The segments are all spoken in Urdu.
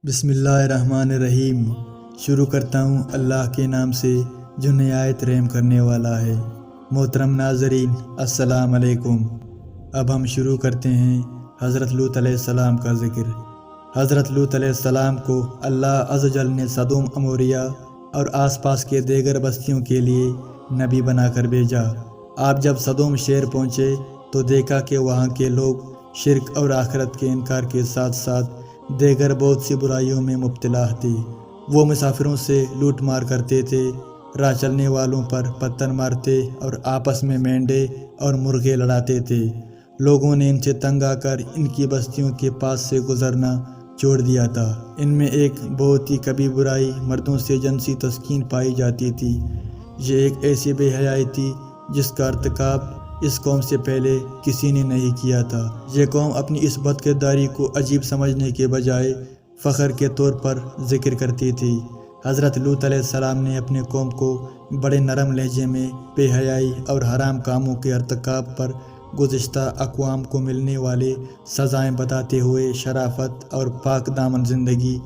بسم اللہ الرحمن الرحیم۔ شروع کرتا ہوں اللہ کے نام سے جو نہایت رحم کرنے والا ہے۔ محترم ناظرین، السلام علیکم۔ اب ہم شروع کرتے ہیں حضرت لوط علیہ السلام کا ذکر۔ حضرت لوط علیہ السلام کو اللہ عز و جل نے سدوم اموریہ اور آس پاس کے دیگر بستیوں کے لیے نبی بنا کر بھیجا۔ آپ جب سدوم شہر پہنچے تو دیکھا کہ وہاں کے لوگ شرک اور آخرت کے انکار کے ساتھ ساتھ دیگر بہت سی برائیوں میں مبتلا تھے۔ وہ مسافروں سے لوٹ مار کرتے تھے، راہ چلنے والوں پر پتھر مارتے اور آپس میں مینڈے اور مرغے لڑاتے تھے۔ لوگوں نے ان سے تنگ آ کر ان کی بستیوں کے پاس سے گزرنا چھوڑ دیا تھا۔ ان میں ایک بہت ہی کبھی برائی مردوں سے جنسی تسکین پائی جاتی تھی۔ یہ ایک ایسی بے حیائی تھی جس کا ارتکاب اس قوم سے پہلے کسی نے نہیں کیا تھا۔ یہ قوم اپنی اس بد کرداری کو عجیب سمجھنے کے بجائے فخر کے طور پر ذکر کرتی تھی۔ حضرت لوط علیہ السلام نے اپنے قوم کو بڑے نرم لہجے میں بے حیائی اور حرام کاموں کے ارتکاب پر گزشتہ اقوام کو ملنے والے سزائیں بتاتے ہوئے شرافت اور پاک دامن زندگی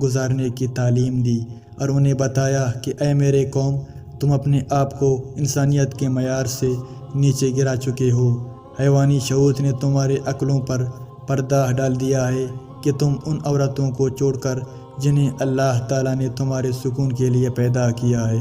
گزارنے کی تعلیم دی، اور انہیں بتایا کہ اے میرے قوم، تم اپنے آپ کو انسانیت کے معیار سے نیچے گرا چکے ہو۔ حیوانی شعور نے تمہارے عقلوں پر پردہ ڈال دیا ہے کہ تم ان عورتوں کو چھوڑ کر جنہیں اللہ تعالیٰ نے تمہارے سکون کے لیے پیدا کیا ہے،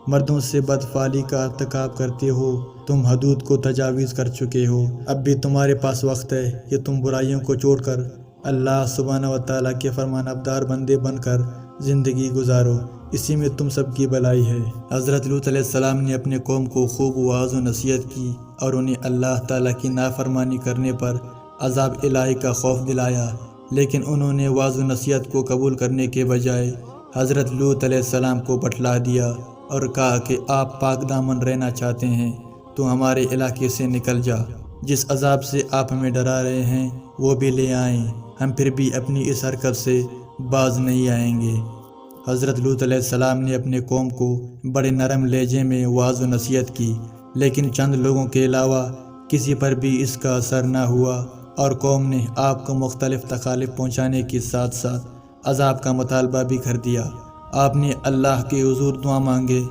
مردوں سے بدفعلی کا ارتکاب کرتے ہو۔ تم حدود کو تجاوز کر چکے ہو۔ اب بھی تمہارے پاس وقت ہے کہ تم برائیوں کو چھوڑ کر اللہ سبحانہ و تعالیٰ کے فرمانبردار بندے بن کر زندگی گزارو، اسی میں تم سب کی بھلائی ہے۔ حضرت لوط علیہ السلام نے اپنے قوم کو خوب وعظ و نصیحت کی اور انہیں اللہ تعالیٰ کی نافرمانی کرنے پر عذاب الہی کا خوف دلایا، لیکن انہوں نے وعظ و نصیحت کو قبول کرنے کے بجائے حضرت لوط علیہ السلام کو بٹلا دیا اور کہا کہ آپ پاک دامن رہنا چاہتے ہیں تو ہمارے علاقے سے نکل جا۔ جس عذاب سے آپ ہمیں ڈرا رہے ہیں وہ بھی لے آئیں، ہم پھر بھی اپنی اس حرکت سے باز نہیں آئیں گے۔ حضرت لوط علیہ السلام نے اپنے قوم کو بڑے نرم لہجے میں وعظ و نصیحت کی، لیکن چند لوگوں کے علاوہ کسی پر بھی اس کا اثر نہ ہوا، اور قوم نے آپ کو مختلف تکالیف پہنچانے کے ساتھ ساتھ عذاب کا مطالبہ بھی کر دیا۔ آپ نے اللہ کے حضور دعا مانگے،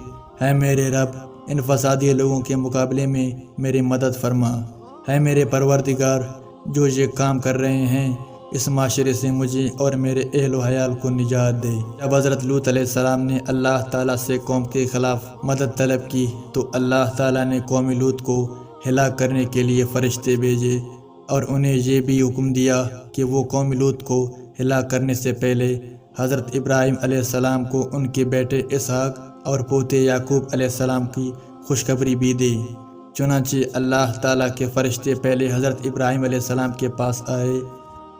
اے میرے رب، ان فسادی لوگوں کے مقابلے میں میری مدد فرما۔ اے میرے پروردگار، جو یہ کام کر رہے ہیں اس معاشرے سے مجھے اور میرے اہل و عیال کو نجات دے۔ جب حضرت لوط علیہ السلام نے اللہ تعالیٰ سے قوم کے خلاف مدد طلب کی تو اللہ تعالیٰ نے قوم لوط کو ہلاک کرنے کے لیے فرشتے بھیجے، اور انہیں یہ بھی حکم دیا کہ وہ قوم لوط کو ہلاک کرنے سے پہلے حضرت ابراہیم علیہ السلام کو ان کے بیٹے اسحاق اور پوتے یعقوب علیہ السلام کی خوشخبری بھی دی۔ چنانچہ اللہ تعالیٰ کے فرشتے پہلے حضرت ابراہیم علیہ السلام کے پاس آئے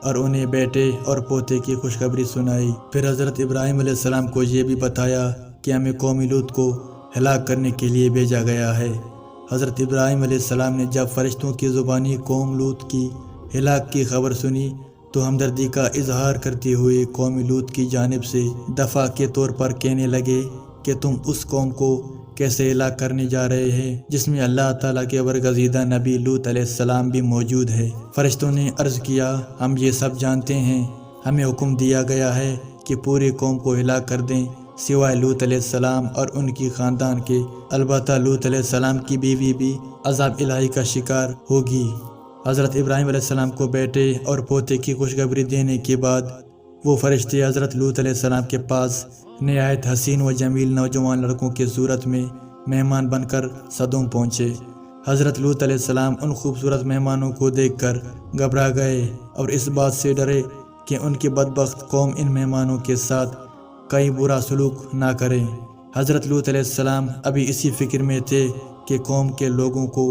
اور انہیں بیٹے اور پوتے کی خوشخبری سنائی۔ پھر حضرت ابراہیم علیہ السلام کو یہ بھی بتایا کہ ہمیں قوم لوط کو ہلاک کرنے کے لیے بھیجا گیا ہے۔ حضرت ابراہیم علیہ السلام نے جب فرشتوں کی زبانی قوم لوط کی ہلاک کی خبر سنی تو ہمدردی کا اظہار کرتے ہوئے قوم لوط کی جانب سے دفاع کے طور پر کہنے لگے کہ تم اس قوم کو کیسے ہلاک کرنے جا رہے ہیں جس میں اللہ تعالیٰ کے برگزیدہ نبی لوط علیہ السلام بھی موجود ہے۔ فرشتوں نے عرض کیا، ہم یہ سب جانتے ہیں، ہمیں حکم دیا گیا ہے کہ پوری قوم کو ہلاک کر دیں سوائے لوط علیہ السلام اور ان کی خاندان کے، البتہ لوط علیہ السلام کی بیوی بھی عذاب الہی کا شکار ہوگی۔ حضرت ابراہیم علیہ السلام کو بیٹے اور پوتے کی خوشخبری دینے کے بعد وہ فرشتے حضرت لوط علیہ السلام کے پاس نہایت حسین و جمیل نوجوان لڑکوں کی صورت میں مہمان بن کر سدوم پہنچے۔ حضرت لوط علیہ السلام ان خوبصورت مہمانوں کو دیکھ کر گھبرا گئے اور اس بات سے ڈرے کہ ان کی بدبخت قوم ان مہمانوں کے ساتھ کئی برا سلوک نہ کرے۔ حضرت لوط علیہ السلام ابھی اسی فکر میں تھے کہ قوم کے لوگوں کو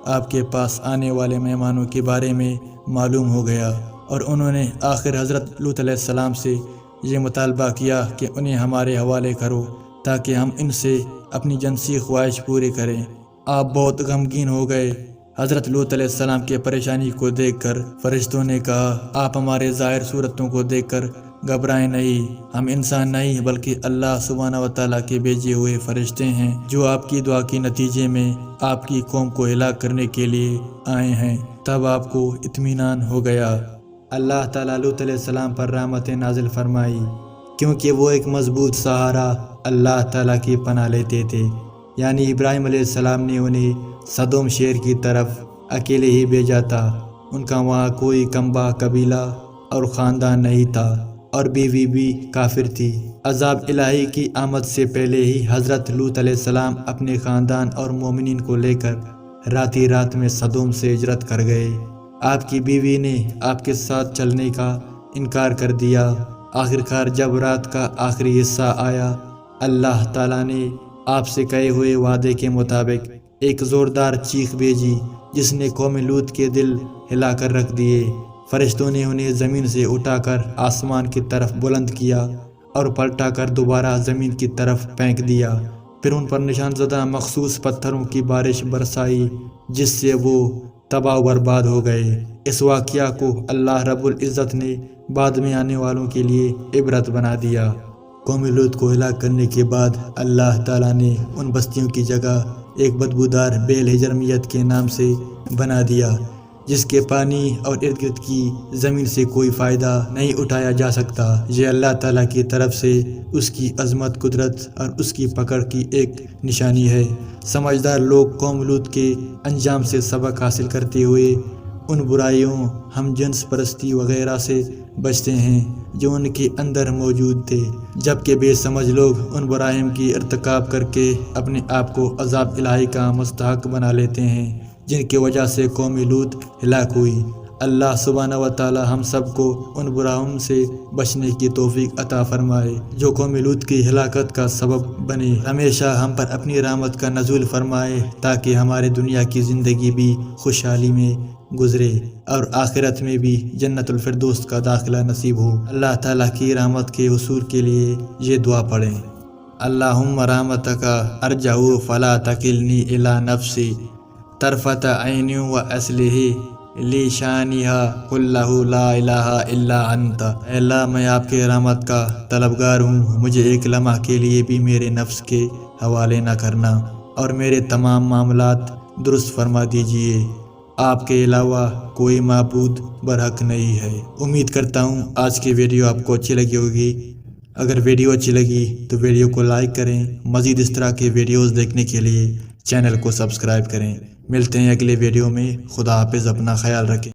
آپ کے پاس آنے والے مہمانوں کے بارے میں معلوم ہو گیا، اور انہوں نے آخر حضرت لوط علیہ السلام سے یہ مطالبہ کیا کہ انہیں ہمارے حوالے کرو تاکہ ہم ان سے اپنی جنسی خواہش پوری کریں۔ آپ بہت غمگین ہو گئے۔ حضرت لوط علیہ السلام کے پریشانی کو دیکھ کر فرشتوں نے کہا، آپ ہمارے ظاہر صورتوں کو دیکھ کر گھبرائیں نہیں، ہم انسان نہیں بلکہ اللہ سبحانہ و تعالیٰ کے بھیجے ہوئے فرشتے ہیں جو آپ کی دعا کے نتیجے میں آپ کی قوم کو ہلاک کرنے کے لیے آئے ہیں۔ تب آپ کو اطمینان ہو گیا۔ اللہ تعالیٰ لوط علیہ السلام پر رحمتیں نازل فرمائی، کیونکہ وہ ایک مضبوط سہارا اللہ تعالیٰ کی پناہ لیتے تھے۔ یعنی ابراہیم علیہ السلام نے انہیں سدوم شہر کی طرف اکیلے ہی بھیجا تھا۔ ان کا وہاں کوئی کنبہ قبیلہ اور خاندان نہیں تھا، اور بیوی بھی کافر تھی۔ عذاب الہی کی آمد سے پہلے ہی حضرت لوط علیہ السلام اپنے خاندان اور مومنین کو لے کر رات میں سدوم سے ہجرت کر گئے۔ آپ کی بیوی نے آپ کے ساتھ چلنے کا انکار کر دیا۔ آخرکار جب رات کا آخری حصہ آیا، اللہ تعالیٰ نے آپ سے کہے ہوئے وعدے کے مطابق ایک زوردار چیخ بھیجی، جس نے قوم لوط کے دل ہلا کر رکھ دیے۔ فرشتوں نے انہیں زمین سے اٹھا کر آسمان کی طرف بلند کیا اور پلٹا کر دوبارہ زمین کی طرف پھینک دیا۔ پھر ان پر نشان زدہ مخصوص پتھروں کی بارش برسائی، جس سے وہ تباہ و برباد ہو گئے۔ اس واقعہ کو اللہ رب العزت نے بعد میں آنے والوں کے لیے عبرت بنا دیا۔ قوم لوط کو ہلاک کرنے کے بعد اللہ تعالیٰ نے ان بستیوں کی جگہ ایک بدبودار بیل ہجرمیت کے نام سے بنا دیا، جس کے پانی اور ارد گرد کی زمین سے کوئی فائدہ نہیں اٹھایا جا سکتا۔ یہ اللہ تعالیٰ کی طرف سے اس کی عظمت، قدرت اور اس کی پکڑ کی ایک نشانی ہے۔ سمجھدار لوگ قوم لوط کے انجام سے سبق حاصل کرتے ہوئے ان برائیوں، ہم جنس پرستی وغیرہ سے بچتے ہیں جو ان کے اندر موجود تھے، جبکہ بے سمجھ لوگ ان برائیوں کی ارتکاب کر کے اپنے آپ کو عذاب الہی کا مستحق بنا لیتے ہیں، جن کی وجہ سے قوم لوط ہلاک ہوئی۔ اللہ سبحانہ و تعالی ہم سب کو ان برائیوں سے بچنے کی توفیق عطا فرمائے جو قوم لوط کی ہلاکت کا سبب بنے۔ ہمیشہ ہم پر اپنی رحمت کا نزول فرمائے، تاکہ ہمارے دنیا کی زندگی بھی خوشحالی میں گزرے اور آخرت میں بھی جنت الفردوس کا داخلہ نصیب ہو۔ اللہ تعالیٰ کی رحمت کے حصول کے لیے یہ دعا پڑھیں: اللہم رحمتک ارجو فلا تکلنی الی نفسی طرفۃ عین واصلح لی شانیہ کلہ لا الہ الا انت۔ اے اللہ، میں آپ کے رحمت کا طلبگار ہوں، مجھے ایک لمحہ کے لیے بھی میرے نفس کے حوالے نہ کرنا اور میرے تمام معاملات درست فرما دیجیے۔ آپ کے علاوہ کوئی معبود برحق نہیں ہے۔ امید کرتا ہوں آج کی ویڈیو آپ کو اچھی لگی ہوگی۔ اگر ویڈیو اچھی لگی تو ویڈیو کو لائک کریں۔ مزید اس طرح کے ویڈیوز دیکھنے کے لیے چینل کو سبسکرائب کریں۔ ملتے ہیں اگلے ویڈیو میں۔ خدا حافظ، اپنا خیال رکھیں۔